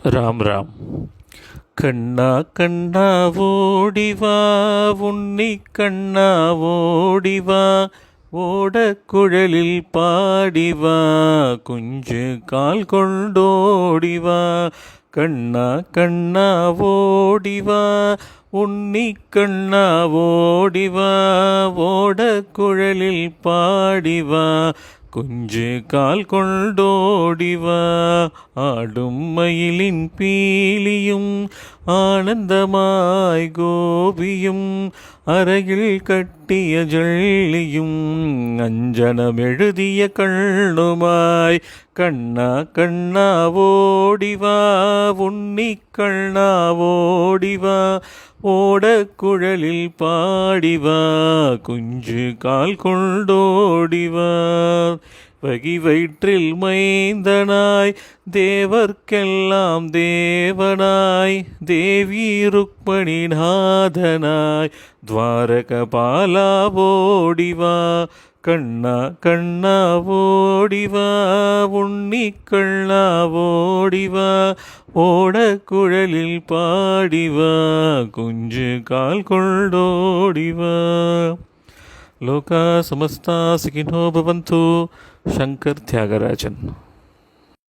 ராம் ராம். கண்ணா கண்ணா ஓடிவா, உன்னி கண்ணா ஓடிவா, ஓடக்குழலில் பாடிவா, குஞ்சு கால் கொண்டோடிவா. கண்ணா கண்ணா ஓடிவா, உன்னி கண்ணா ஓடிவா, ஓடக்குழலில் பாடிவா, குஞ்சு கால் கொண்டோடிவா. ஆடும் மயிலின் பீலியும் ஆனந்தமாய் கோபியும், அறையில் கட்டிய ஜள்ளியும் அஞ்சனம் எழுதிய கண்ணுமாய். கண்ணா கண்ணா ஓடிவா, உன்னி கண்ணா ஓடிவா, ஓடக்குழலில் பாடிவா, குஞ்சு கால் கொண்டோடிவா. வகி வயிற்றில் மைந்தனாய், தேவர்க்கெல்லாம் தேவனாய், தேவி ருக்மணி நாதனாய், துவாரக பாலா ஓடிவா. கண்ணா கண்ணா ஓடிவா, உன்னி கண்ணா ஓடிவா, ஓடக்குழலில் பாடிவா, குஞ்சு கால் கொண்டோடிவா. லோகா சமஸ்தா சுகினோ பவந்து. சங்கர் தியாகராஜன்.